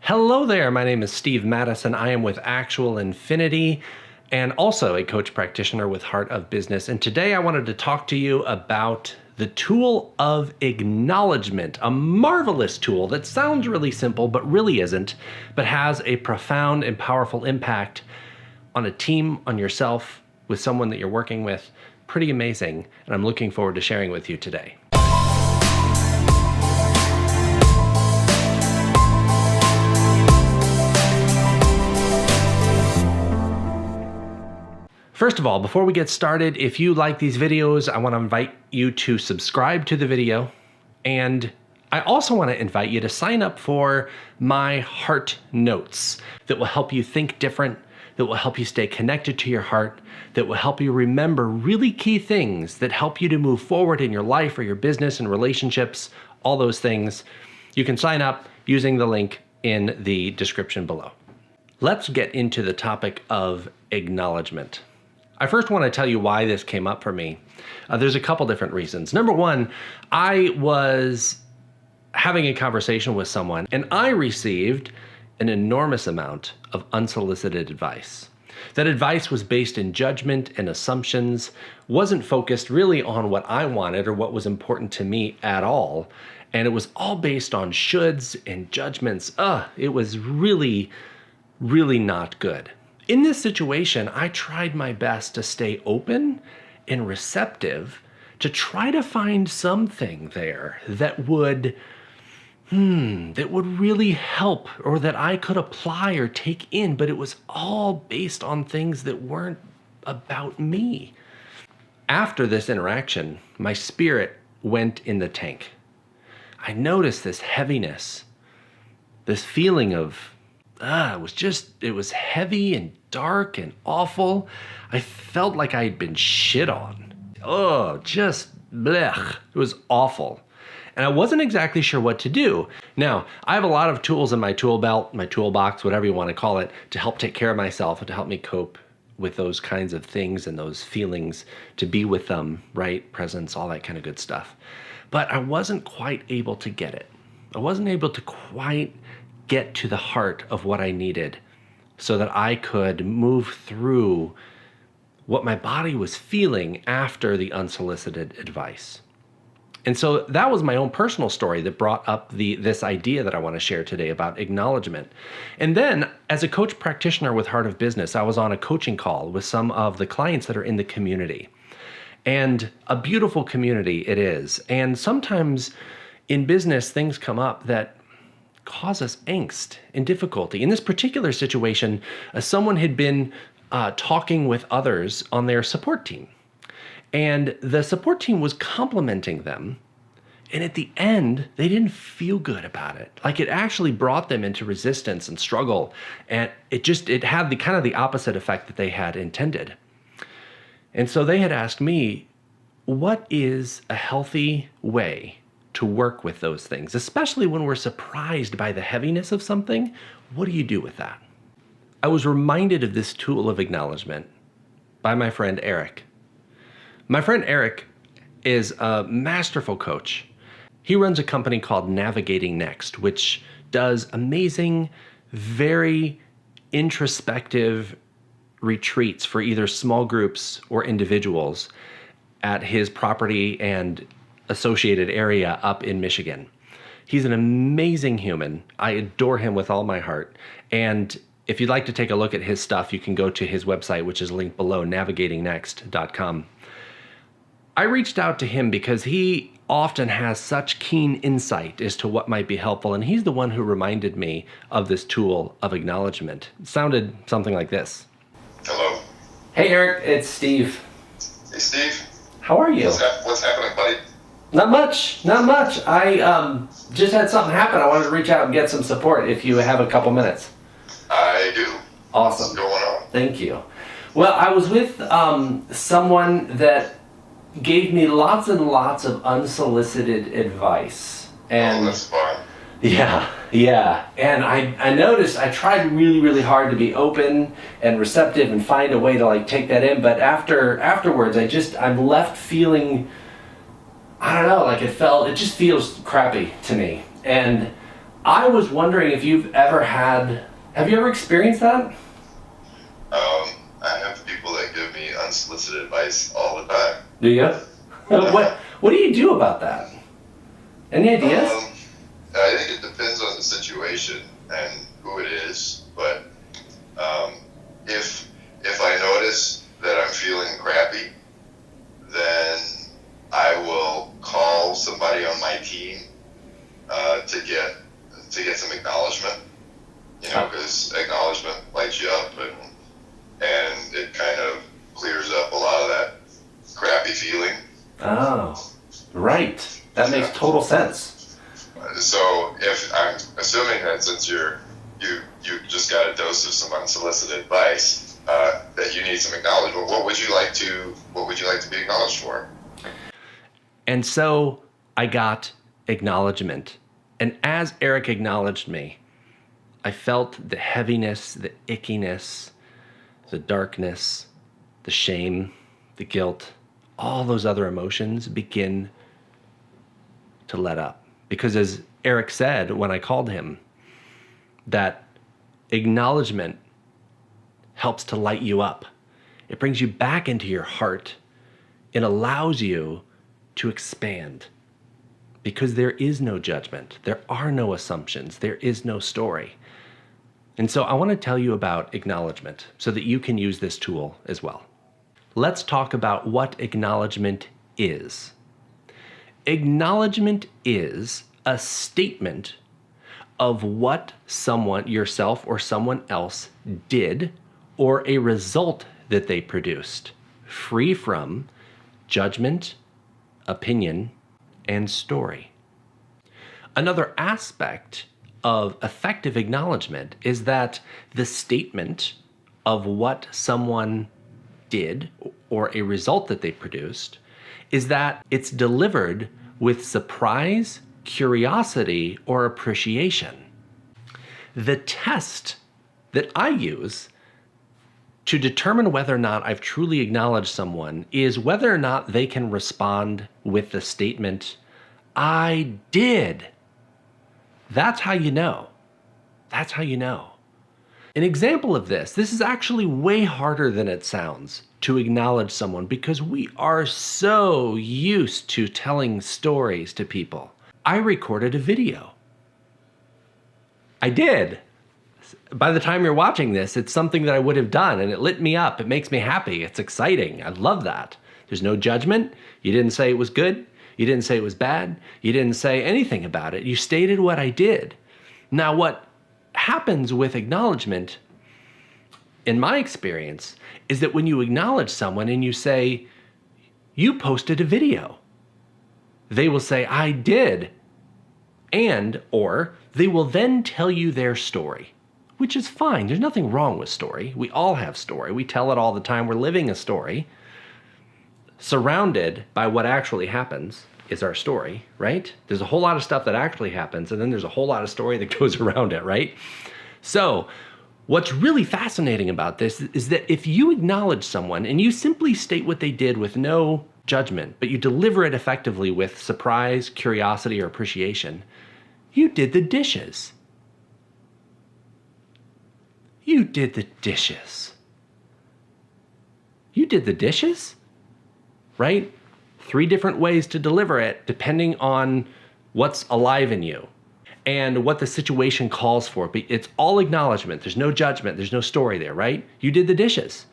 Hello there, my name is Steve Madison. I am with Actual Infinity and also a coach practitioner with Heart of Business. And today I wanted to talk to you about the tool of acknowledgement, a marvelous tool that sounds really simple, but really isn't, but has a profound and powerful impact on a team, on yourself, with someone that you're working with. Pretty amazing, and I'm looking forward to sharing with you today. First of all, before we get started, if you like these videos, I want to invite you to subscribe to the video. And I also want to invite you to sign up for my heart notes that will help you think different, that will help you stay connected to your heart, that will help you remember really key things that help you to move forward in your life or your business and relationships, all those things. You can sign up using the link in the description below. Let's get into the topic of acknowledgement. I first want to tell you why this came up for me. There's a couple different reasons. Number one, I was having a conversation with someone and I received an enormous amount of unsolicited advice. That advice was based in judgment and assumptions, wasn't focused really on what I wanted or what was important to me at all. And it was all based on shoulds and judgments. It was really, really not good. In this situation, I tried my best to stay open and receptive to try to find something there that would really help or that I could apply or take in, but it was all based on things that weren't about me. After this interaction, my spirit went in the tank. I noticed this heaviness, this feeling of it was heavy and dark and awful. I felt like I had been shit on. Just blech. It was awful. And I wasn't exactly sure what to do. Now, I have a lot of tools in my tool belt, my toolbox, whatever you want to call it, to help take care of myself and to help me cope with those kinds of things and those feelings, to be with them, right? Presence, all that kind of good stuff. But I wasn't quite able to get it. I wasn't able to quite get to the heart of what I needed so that I could move through what my body was feeling after the unsolicited advice. And so that was my own personal story that brought up this idea that I want to share today about acknowledgement. And then as a coach practitioner with Heart of Business, I was on a coaching call with some of the clients that are in the community. And a beautiful community it is. And sometimes in business, things come up that cause us angst and difficulty. In this particular situation, someone had been talking with others on their support team. And the support team was complimenting them. And at the end, they didn't feel good about it. Like it actually brought them into resistance and struggle. And it had the kind of the opposite effect that they had intended. And so they had asked me, what is a healthy way to work with those things, especially when we're surprised by the heaviness of something? What do you do with that? I was reminded of this tool of acknowledgement by my friend Eric. My friend Eric is a masterful coach. He runs a company called Navigating Next, which does amazing, very introspective retreats for either small groups or individuals at his property and associated area up in Michigan. He's an amazing human. I adore him with all my heart. And if you'd like to take a look at his stuff, you can go to his website, which is linked below, navigatingnext.com. I reached out to him because he often has such keen insight as to what might be helpful, and he's the one who reminded me of this tool of acknowledgement. It sounded something like this. Hello. Hey Eric, it's Steve. Hey Steve. How are you? What's happening, buddy? Not much. I just had something happen. I wanted to reach out and get some support if you have a couple minutes. I do. Awesome. What's going on? Thank you. Well, I was with someone that gave me lots and lots of unsolicited advice. And that's fine. Yeah. And I noticed I tried really, really hard to be open and receptive and find a way to take that in. But afterwards, I'm left feeling, I don't know, it just feels crappy to me. And I was wondering if have you ever experienced that? I have people that give me unsolicited advice all the time. Do you? What do you do about that? Any ideas? I think it depends on the situation and who it is, but if I notice that I'm feeling crappy, then I will call somebody on my team to get some acknowledgement. Because acknowledgement lights you up and it kind of clears up a lot of that crappy feeling. Oh, right. That makes total sense. So if I'm assuming that since you just got a dose of some unsolicited advice, that you need some acknowledgement, what would you like to be acknowledged for? And so I got acknowledgement. And as Eric acknowledged me, I felt the heaviness, the ickiness, the darkness, the shame, the guilt, all those other emotions begin to let up. Because as Eric said when I called him, that acknowledgement helps to light you up. It brings you back into your heart. It allows you to expand. Because there is no judgment. There are no assumptions. There is no story. And so I want to tell you about acknowledgement so that you can use this tool as well. Let's talk about what acknowledgement is. Acknowledgement is a statement of what someone, yourself or someone else, did or a result that they produced, free from judgment, opinion, and story. Another aspect of effective acknowledgement is that the statement of what someone did or a result that they produced is that it's delivered with surprise, curiosity, or appreciation. The test that I use to determine whether or not I've truly acknowledged someone is whether or not they can respond with the statement, "I did." That's how you know. That's how you know. An example of this is actually way harder than it sounds to acknowledge someone because we are so used to telling stories to people. I recorded a video. I did. By the time you're watching this, it's something that I would have done and it lit me up. It makes me happy. It's exciting. I love that. There's no judgment. You didn't say it was good. You didn't say it was bad. You didn't say anything about it. You stated what I did. Now, what happens with acknowledgement, in my experience, is that when you acknowledge someone and you say, "You posted a video," they will say, "I did," or they will then tell you their story, which is fine. There's nothing wrong with story. We all have story. We tell it all the time. We're living a story. Surrounded by what actually happens is our story, right? There's a whole lot of stuff that actually happens, and then there's a whole lot of story that goes around it, right? So what's really fascinating about this is that if you acknowledge someone and you simply state what they did with no judgment, but you deliver it effectively with surprise, curiosity, or appreciation, you did the dishes. You did the dishes. You did the dishes? Right? 3 different ways to deliver it depending on what's alive in you and what the situation calls for. But it's all acknowledgement. There's no judgment. There's no story there, right? You did the dishes.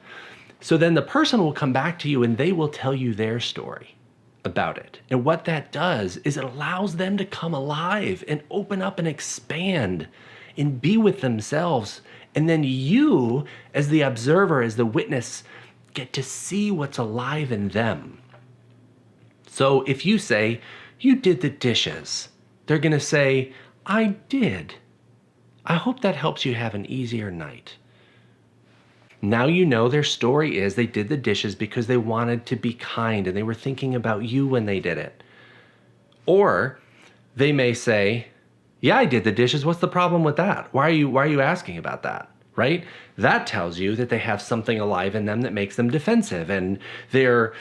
So then the person will come back to you and they will tell you their story about it. And what that does is it allows them to come alive and open up and expand and be with themselves. And then you, as the observer, as the witness, get to see what's alive in them. So if you say, "You did the dishes," they're going to say, "I did. I hope that helps you have an easier night." Now you know their story is they did the dishes because they wanted to be kind and they were thinking about you when they did it. Or they may say, "Yeah, I did the dishes. What's the problem with that? Why are you asking about that?" Right? That tells you that they have something alive in them that makes them defensive and they're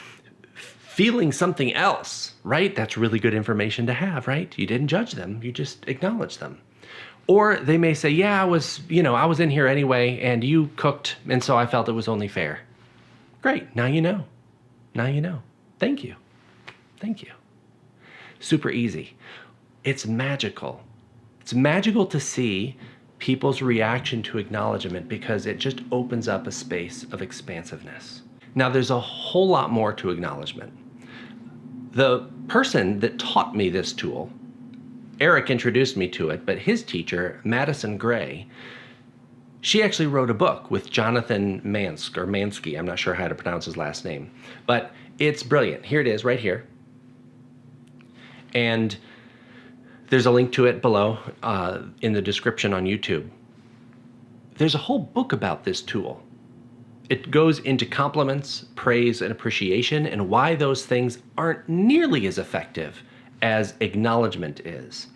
feeling something else, right? That's really good information to have, right? You didn't judge them. You just acknowledged them. Or they may say, yeah, I was in here anyway, and you cooked, and so I felt it was only fair. Great, now you know. Now you know. Thank you. Thank you. Super easy. It's magical. It's magical to see people's reaction to acknowledgement because it just opens up a space of expansiveness. Now, there's a whole lot more to acknowledgement. The person that taught me this tool, Eric introduced me to it, but his teacher, Madison Gray, she actually wrote a book with Jonathan Mansky. I'm not sure how to pronounce his last name, but it's brilliant. Here it is right here. And there's a link to it below in the description on YouTube. There's a whole book about this tool. It goes into compliments, praise, and appreciation, and why those things aren't nearly as effective as acknowledgement is.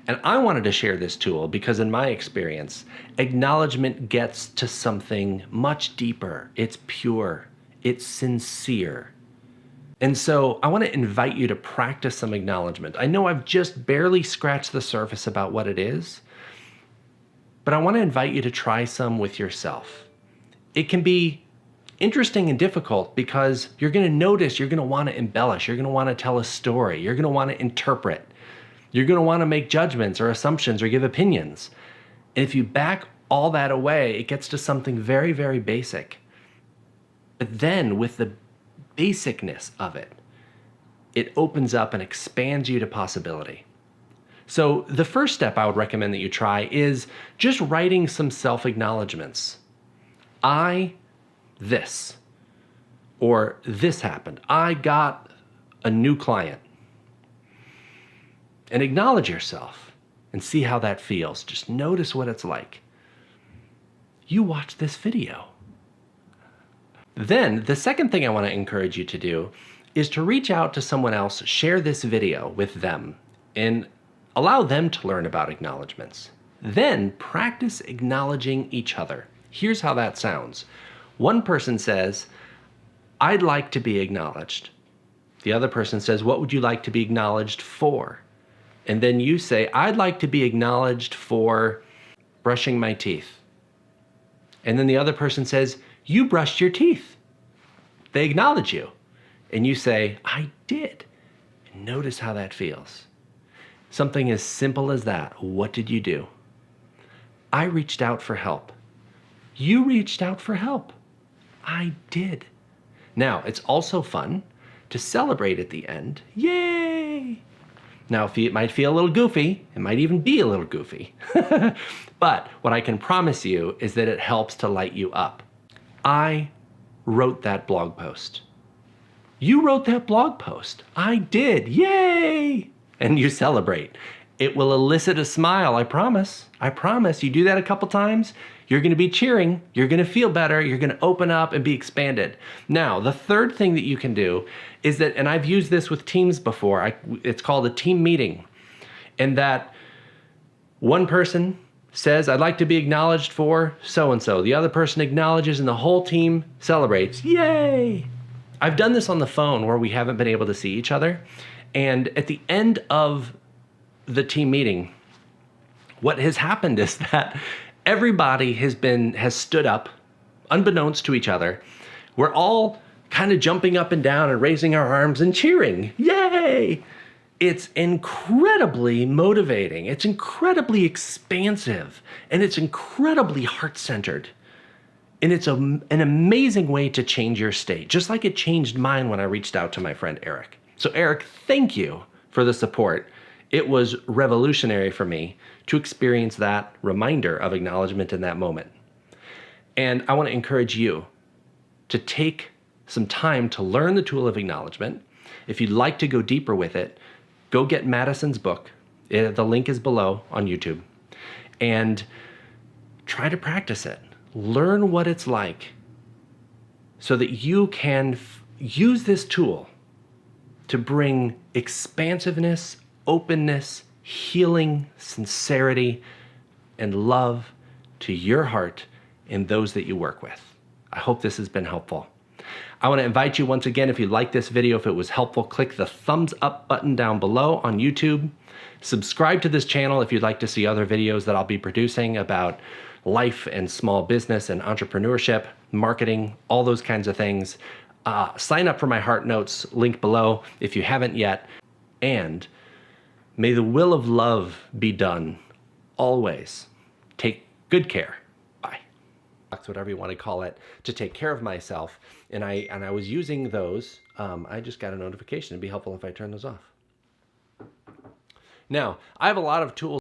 And I wanted to share this tool because in my experience, acknowledgement gets to something much deeper. It's pure, it's sincere. And so I want to invite you to practice some acknowledgement. I know I've just barely scratched the surface about what it is, but I want to invite you to try some with yourself. It can be interesting and difficult because you're going to notice, you're going to want to embellish, you're going to want to tell a story, you're going to want to interpret, you're going to want to make judgments or assumptions or give opinions. And if you back all that away, it gets to something very, very basic. But then with the basicness of it, it opens up and expands you to possibility. So the first step I would recommend that you try is just writing some self-acknowledgements. This, or this happened. I got a new client. And acknowledge yourself and see how that feels. Just notice what it's like. You watched this video. Then the second thing I want to encourage you to do is to reach out to someone else, share this video with them, and allow them to learn about acknowledgements. Then practice acknowledging each other. Here's how that sounds. One person says, I'd like to be acknowledged. The other person says, what would you like to be acknowledged for? And then you say, I'd like to be acknowledged for brushing my teeth. And then the other person says, you brushed your teeth. They acknowledge you. And you say, I did. And notice how that feels. Something as simple as that. What did you do? I reached out for help. You reached out for help. I did. Now, it's also fun to celebrate at the end. Yay! Now, it might feel a little goofy. It might even be a little goofy. But what I can promise you is that it helps to light you up. I wrote that blog post. You wrote that blog post. I did. Yay! And you celebrate. It will elicit a smile, I promise. I promise. You do that a couple times, you're going to be cheering, you're going to feel better, you're going to open up and be expanded. Now, the third thing that you can do is that, and I've used this with teams before, it's called a team meeting, and that one person says, I'd like to be acknowledged for so-and-so. The other person acknowledges and the whole team celebrates. Yay! I've done this on the phone where we haven't been able to see each other, and at the end of the team meeting, what has happened is that everybody has stood up, unbeknownst to each other. We're all kind of jumping up and down and raising our arms and cheering. Yay! It's incredibly motivating. It's incredibly expansive. And it's incredibly heart-centered. And it's an amazing way to change your state, just like it changed mine when I reached out to my friend Eric. So Eric, thank you for the support. It was revolutionary for me to experience that reminder of acknowledgement in that moment. And I want to encourage you to take some time to learn the tool of acknowledgement. If you'd like to go deeper with it, go get Madison's book. The link is below on YouTube. And try to practice it. Learn what it's like so that you can use this tool to bring expansiveness, openness, healing, sincerity, and love to your heart and those that you work with. I hope this has been helpful. I want to invite you once again, if you like this video, if it was helpful, click the thumbs up button down below on YouTube. Subscribe to this channel if you'd like to see other videos that I'll be producing about life and small business and entrepreneurship, marketing, all those kinds of things. Sign up for my Heart Notes, link below if you haven't yet. And may the will of love be done always. Take good care. Bye. That's whatever you want to call it, to take care of myself. And I was using those. I just got a notification. It'd be helpful if I turn those off. Now, I have a lot of tools